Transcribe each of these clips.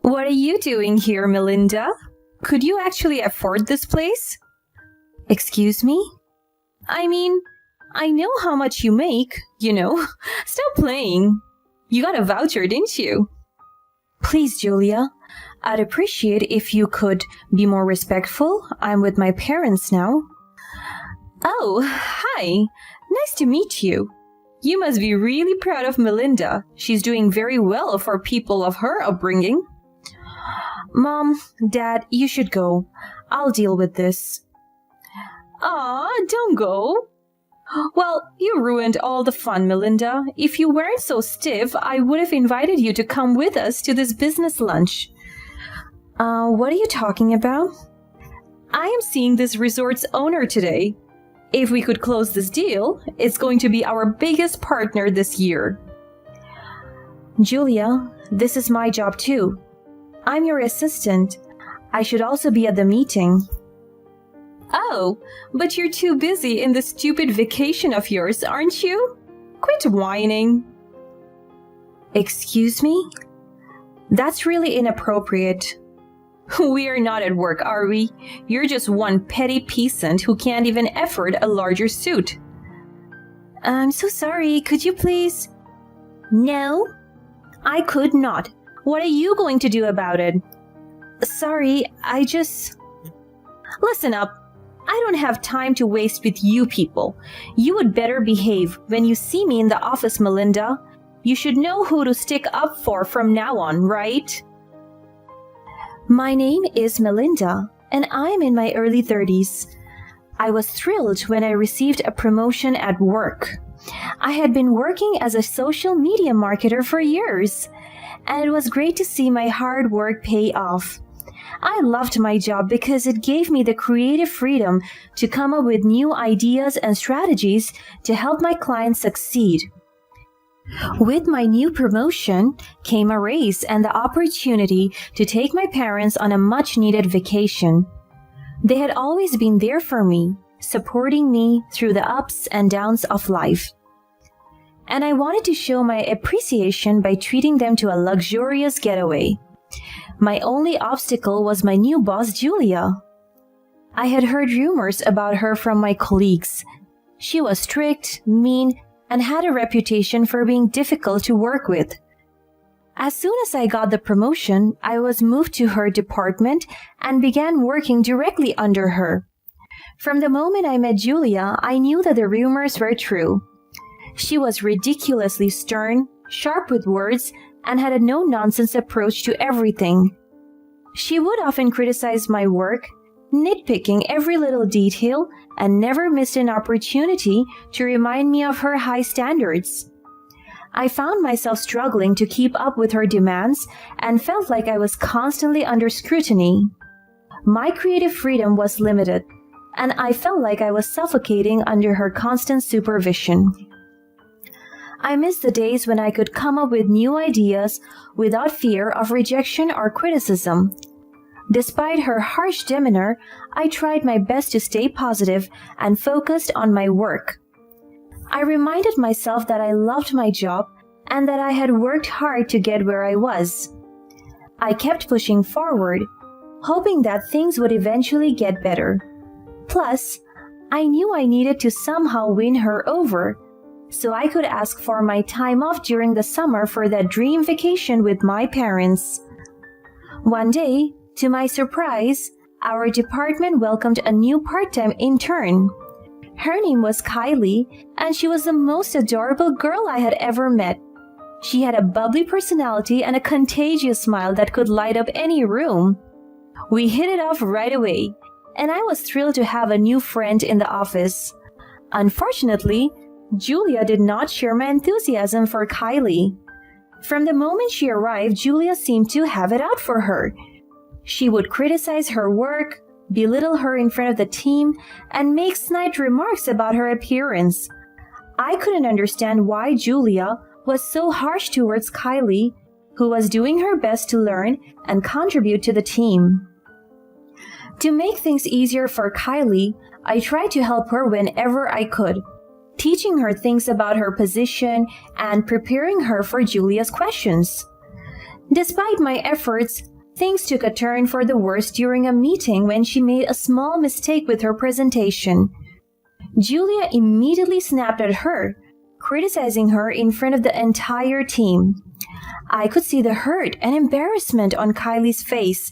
What are you doing here, Melinda? Could you actually afford this place? Excuse me? I mean, I know how much you make, you know. Stop playing. You got a voucher, didn't you? Please, Julia. I'd appreciate if you could be more respectful. I'm with my parents now. Oh, hi. Nice to meet you. You must be really proud of Melinda. She's doing very well for people of her upbringing. Mom, Dad, you should go. I'll deal with this. Aw, don't go. Well, you ruined all the fun, Melinda. If you weren't so stiff, I would have invited you to come with us to this business lunch. What are you talking about? I am seeing this resort's owner today. If we could close this deal, it's going to be our biggest partner this year. Julia, this is my job too. I'm your assistant. I should also be at the meeting. Oh, but you're too busy in the stupid vacation of yours, aren't you? Quit whining. Excuse me? That's really inappropriate. We are not at work, are we? You're just one petty peasant who can't even afford a larger suit. I'm so sorry. Could you please? No, I could not. What are you going to do about it? Sorry, I just... Listen up. I don't have time to waste with you people. You would better behave when you see me in the office, Melinda. You should know who to stick up for from now on, right? My name is Melinda, and I am in my early 30s. I was thrilled when I received a promotion at work. I had been working as a social media marketer for years, and it was great to see my hard work pay off. I loved my job because it gave me the creative freedom to come up with new ideas and strategies to help my clients succeed. With my new promotion came a raise and the opportunity to take my parents on a much-needed vacation. They had always been there for me, supporting me through the ups and downs of life. And I wanted to show my appreciation by treating them to a luxurious getaway. My only obstacle was my new boss, Julia. I had heard rumors about her from my colleagues. She was strict, mean, and had a reputation for being difficult to work with. As soon as I got the promotion, I was moved to her department and began working directly under her. From the moment I met Julia, I knew that the rumors were true. She was ridiculously stern, sharp with words, and had a no-nonsense approach to everything. She would often criticize my work, nitpicking every little detail, and never missed an opportunity to remind me of her high standards. I found myself struggling to keep up with her demands and felt like I was constantly under scrutiny. My creative freedom was limited, and I felt like I was suffocating under her constant supervision. I missed the days when I could come up with new ideas without fear of rejection or criticism. Despite her harsh demeanor, I tried my best to stay positive and focused on my work. I reminded myself that I loved my job and that I had worked hard to get where I was. I kept pushing forward, hoping that things would eventually get better. Plus, I knew I needed to somehow win her over, so I could ask for my time off during the summer for that dream vacation with my parents. One day, to my surprise, our department welcomed a new part-time intern. Her name was Kylie, and she was the most adorable girl I had ever met. She had a bubbly personality and a contagious smile that could light up any room. We hit it off right away, and I was thrilled to have a new friend in the office. Unfortunately, Julia did not share my enthusiasm for Kylie. From the moment she arrived, Julia seemed to have it out for her. She would criticize her work, belittle her in front of the team, and make snide remarks about her appearance. I couldn't understand why Julia was so harsh towards Kylie, who was doing her best to learn and contribute to the team. To make things easier for Kylie, I tried to help her whenever I could, teaching her things about her position and preparing her for Julia's questions. Despite my efforts, Things took a turn for the worse during a meeting when she made a small mistake with her presentation. Julia immediately snapped at her, criticizing her in front of the entire team. I could see the hurt and embarrassment on Kylie's face,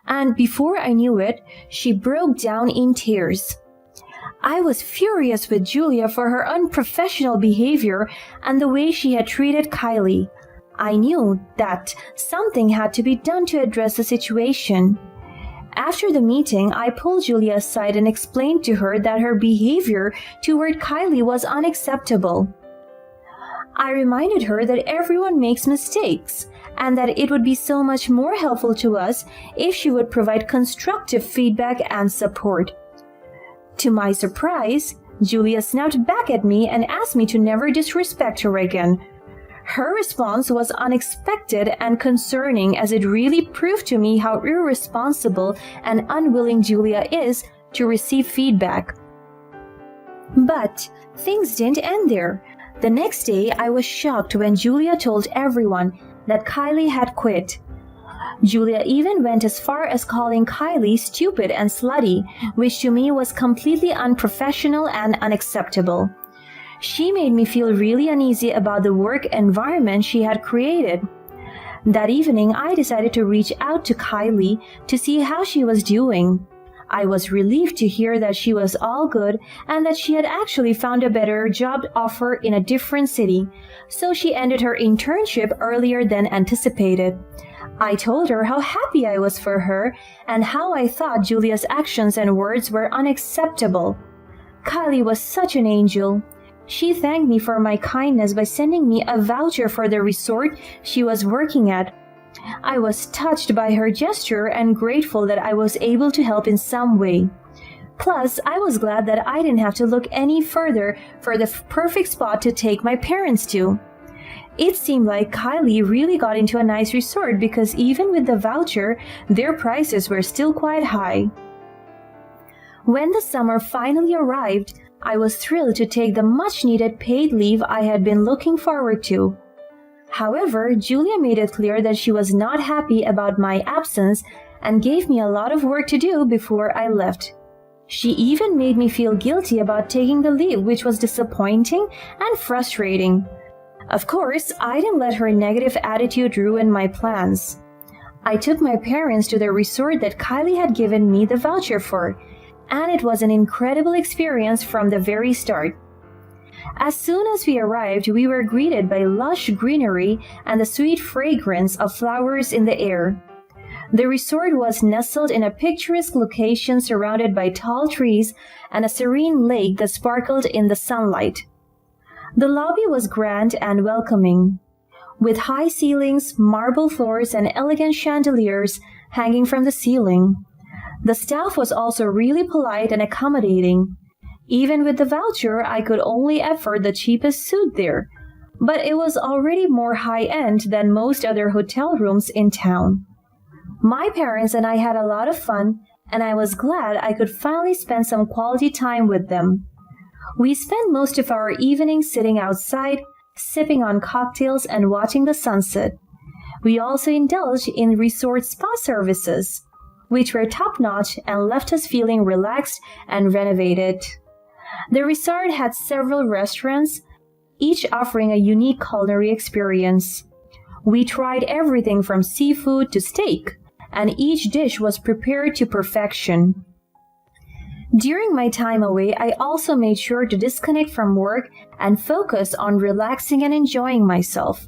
and before I knew it, she broke down in tears. I was furious with Julia for her unprofessional behavior and the way she had treated Kylie. I knew that something had to be done to address the situation. After the meeting, I pulled Julia aside and explained to her that her behavior toward Kylie was unacceptable. I reminded her that everyone makes mistakes and that it would be so much more helpful to us if she would provide constructive feedback and support. To my surprise, Julia snapped back at me and asked me to never disrespect her again. Her response was unexpected and concerning, as it really proved to me how irresponsible and unwilling Julia is to receive feedback. But things didn't end there. The next day, I was shocked when Julia told everyone that Kylie had quit. Julia even went as far as calling Kylie stupid and slutty, which to me was completely unprofessional and unacceptable. She made me feel really uneasy about the work environment she had created. That evening, I decided to reach out to Kylie to see how she was doing. I was relieved to hear that she was all good and that she had actually found a better job offer in a different city, so she ended her internship earlier than anticipated. I told her how happy I was for her and how I thought Julia's actions and words were unacceptable. Kylie was such an angel. She thanked me for my kindness by sending me a voucher for the resort she was working at. I was touched by her gesture and grateful that I was able to help in some way. Plus, I was glad that I didn't have to look any further for the perfect spot to take my parents to. It seemed like Kylie really got into a nice resort because even with the voucher, their prices were still quite high. When the summer finally arrived, I was thrilled to take the much-needed paid leave I had been looking forward to. However, Julia made it clear that she was not happy about my absence and gave me a lot of work to do before I left. She even made me feel guilty about taking the leave, which was disappointing and frustrating. Of course, I didn't let her negative attitude ruin my plans. I took my parents to the resort that Kylie had given me the voucher for, and it was an incredible experience from the very start. As soon as we arrived, we were greeted by lush greenery and the sweet fragrance of flowers in the air. The resort was nestled in a picturesque location surrounded by tall trees and a serene lake that sparkled in the sunlight. The lobby was grand and welcoming, with high ceilings, marble floors, and elegant chandeliers hanging from the ceiling. The staff was also really polite and accommodating. Even with the voucher, I could only afford the cheapest suite there, but it was already more high-end than most other hotel rooms in town. My parents and I had a lot of fun, and I was glad I could finally spend some quality time with them. We spent most of our evenings sitting outside, sipping on cocktails and watching the sunset. We also indulged in resort spa services, which were top-notch and left us feeling relaxed and renovated. The resort had several restaurants, each offering a unique culinary experience. We tried everything from seafood to steak, and each dish was prepared to perfection. During my time away, I also made sure to disconnect from work and focus on relaxing and enjoying myself.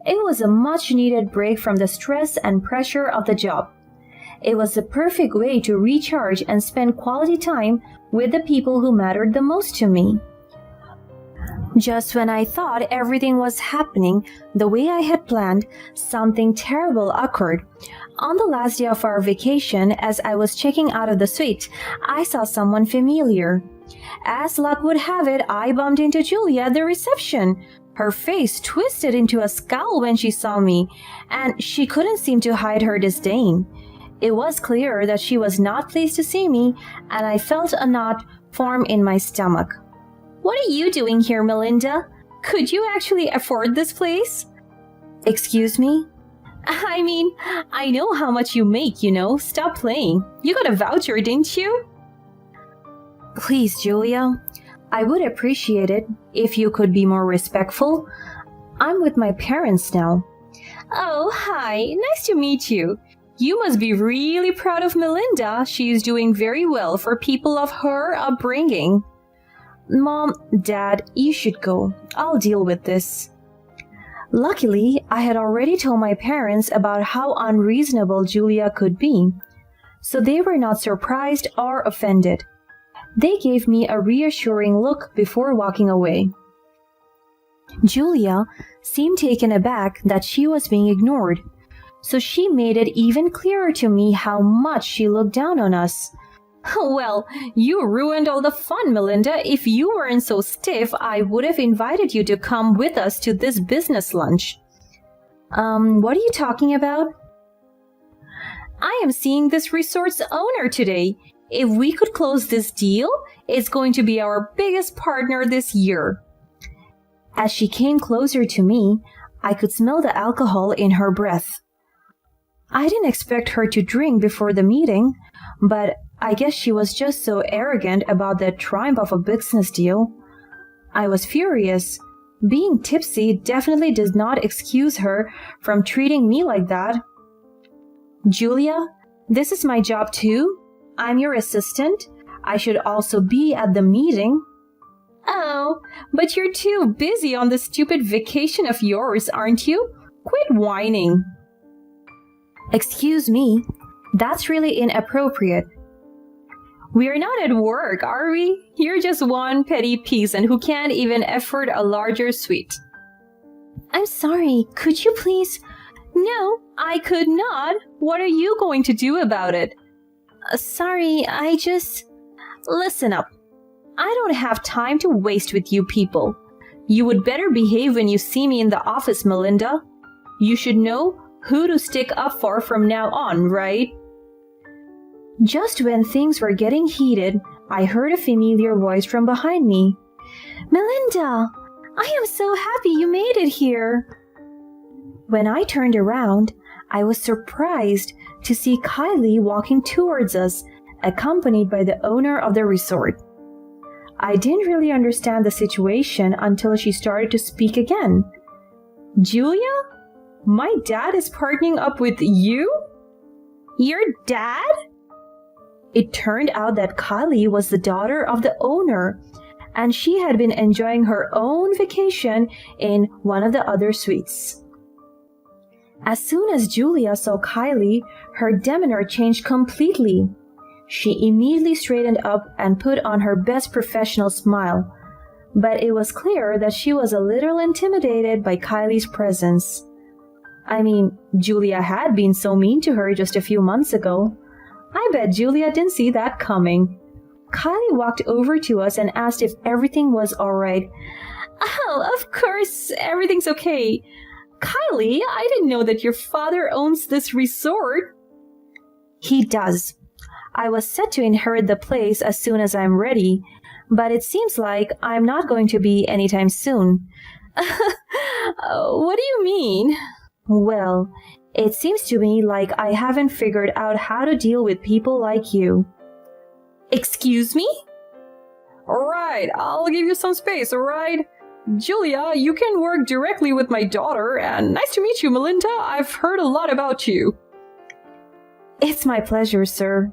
It was a much-needed break from the stress and pressure of the job. It was the perfect way to recharge and spend quality time with the people who mattered the most to me. Just when I thought everything was happening the way I had planned, something terrible occurred. On the last day of our vacation, as I was checking out of the suite, I saw someone familiar. As luck would have it, I bumped into Julia at the reception. Her face twisted into a scowl when she saw me, and she couldn't seem to hide her disdain. It was clear that she was not pleased to see me, and I felt a knot form in my stomach. "What are you doing here, Melinda? Could you actually afford this place?" "Excuse me?" I mean, I know how much you make, Stop playing. You got a voucher, didn't you? Please, Julia. I would appreciate it if you could be more respectful. I'm with my parents now. Oh, hi. Nice to meet you. You must be really proud of Melinda. She is doing very well for people of her upbringing. Mom, Dad, you should go. I'll deal with this. Luckily, I had already told my parents about how unreasonable Julia could be, so they were not surprised or offended. They gave me a reassuring look before walking away. Julia seemed taken aback that she was being ignored, so she made it even clearer to me how much she looked down on us. Well, you ruined all the fun, Melinda. If you weren't so stiff, I would have invited you to come with us to this business lunch. What are you talking about? I am seeing this resort's owner today. If we could close this deal, it's going to be our biggest partner this year. As she came closer to me, I could smell the alcohol in her breath. I didn't expect her to drink before the meeting, but I guess she was just so arrogant about the triumph of a business deal. I was furious. Being tipsy definitely does not excuse her from treating me like that. Julia, this is my job too. I'm your assistant. I should also be at the meeting. Oh, but you're too busy on this stupid vacation of yours, aren't you? Quit whining. Excuse me, that's really inappropriate. We're not at work, are we? You're just one petty peasant who can't even afford a larger suite. I'm sorry, could you please? No, I could not. What are you going to do about it? Sorry, Listen up. I don't have time to waste with you people. You would better behave when you see me in the office, Melinda. You should know who to stick up for from now on, right? Just when things were getting heated, I heard a familiar voice from behind me. Melinda, I am so happy you made it here. When I turned around, I was surprised to see Kylie walking towards us, accompanied by the owner of the resort. I didn't really understand the situation until she started to speak again. Julia? My dad is partnering up with you? Your dad? It turned out that Kylie was the daughter of the owner, and she had been enjoying her own vacation in one of the other suites. As soon as Julia saw Kylie, her demeanor changed completely. She immediately straightened up and put on her best professional smile, but it was clear that she was a little intimidated by Kylie's presence. I mean, Julia had been so mean to her just a few months ago. I bet Julia didn't see that coming. Kylie walked over to us and asked if everything was all right. Oh, of course, everything's okay. Kylie, I didn't know that your father owns this resort. He does. I was set to inherit the place as soon as I'm ready, but it seems like I'm not going to be anytime soon. What do you mean? Well, it seems to me like I haven't figured out how to deal with people like you. Excuse me? Alright, I'll give you some space, alright? Julia, you can work directly with my daughter, and nice to meet you, Melinda. I've heard a lot about you. It's my pleasure, sir.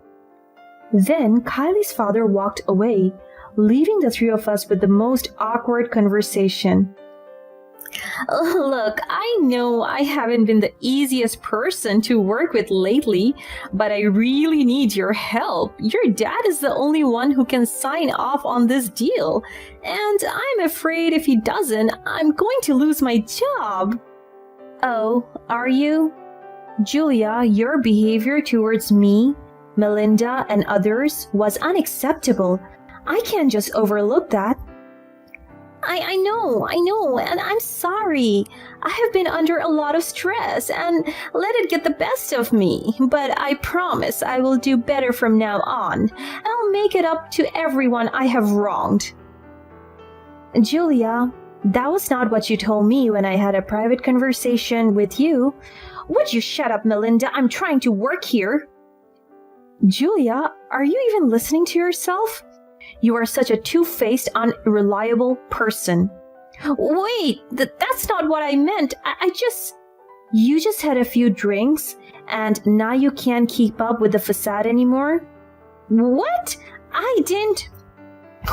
Then Kylie's father walked away, leaving the three of us with the most awkward conversation. Look, I know I haven't been the easiest person to work with lately, but I really need your help. Your dad is the only one who can sign off on this deal, and I'm afraid if he doesn't, I'm going to lose my job. Oh, are you? Julia, your behavior towards me, Melinda, and others was unacceptable. I can't just overlook that. I know, and I'm sorry. I have been under a lot of stress and let it get the best of me, but I promise I will do better from now on. I'll make it up to everyone I have wronged. Julia, That was not what you told me when I had a private conversation with you. Would you shut up, Melinda? I'm trying to work here. Julia, are you even listening to yourself? You are such a two-faced, unreliable person. Wait, that's not what I meant. You just had a few drinks, and now you can't keep up with the facade anymore? What? I didn't.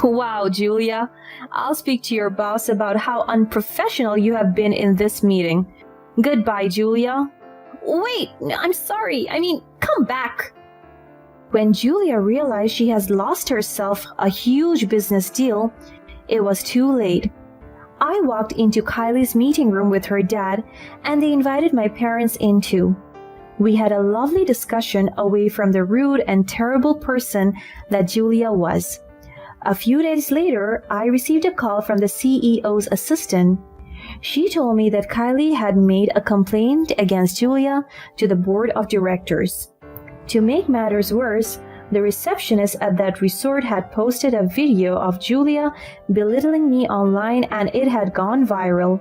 Wow, Julia. I'll speak to your boss about how unprofessional you have been in this meeting. Goodbye, Julia. Wait, I'm sorry. Come back. When Julia realized she has lost herself a huge business deal, it was too late. I walked into Kylie's meeting room with her dad, and they invited my parents in too. We had a lovely discussion away from the rude and terrible person that Julia was. A few days later, I received a call from the CEO's assistant. She told me that Kylie had made a complaint against Julia to the board of directors. To make matters worse, the receptionist at that resort had posted a video of Julia belittling me online, and it had gone viral.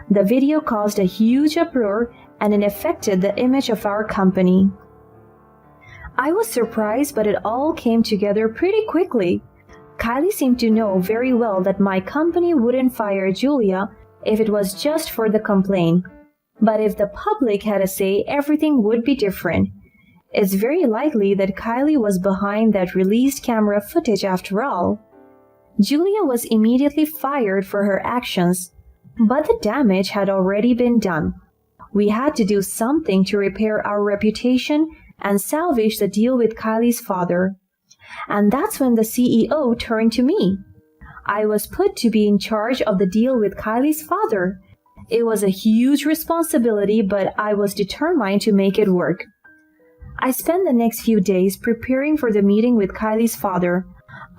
The video caused a huge uproar, and it affected the image of our company. I was surprised, but it all came together pretty quickly. Kylie seemed to know very well that my company wouldn't fire Julia if it was just for the complaint. But if the public had a say, everything would be different. It's very likely that Kylie was behind that released camera footage after all. Julia was immediately fired for her actions, but the damage had already been done. We had to do something to repair our reputation and salvage the deal with Kylie's father. And that's when the CEO turned to me. I was put to be in charge of the deal with Kylie's father. It was a huge responsibility, but I was determined to make it work. I spent the next few days preparing for the meeting with Kylie's father.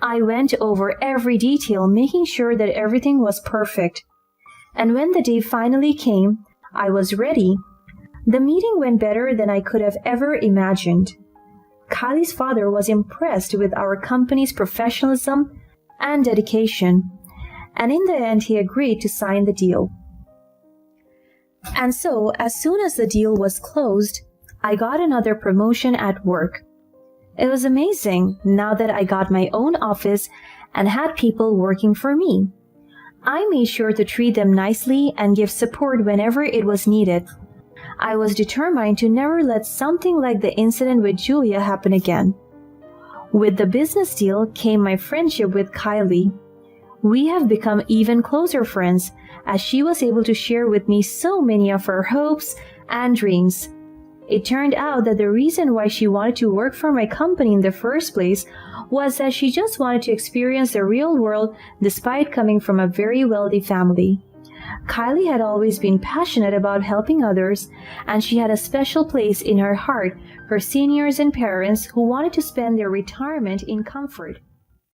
I went over every detail, making sure that everything was perfect. And when the day finally came, I was ready. The meeting went better than I could have ever imagined. Kylie's father was impressed with our company's professionalism and dedication, and in the end he agreed to sign the deal. And so, as soon as the deal was closed, I got another promotion at work. It was amazing now that I got my own office and had people working for me. I made sure to treat them nicely and give support whenever it was needed. I was determined to never let something like the incident with Julia happen again. With the business deal came my friendship with Kylie. We have become even closer friends, as she was able to share with me so many of her hopes and dreams. It turned out that the reason why she wanted to work for my company in the first place was that she just wanted to experience the real world despite coming from a very wealthy family. Kylie had always been passionate about helping others, and she had a special place in her heart for seniors and parents who wanted to spend their retirement in comfort.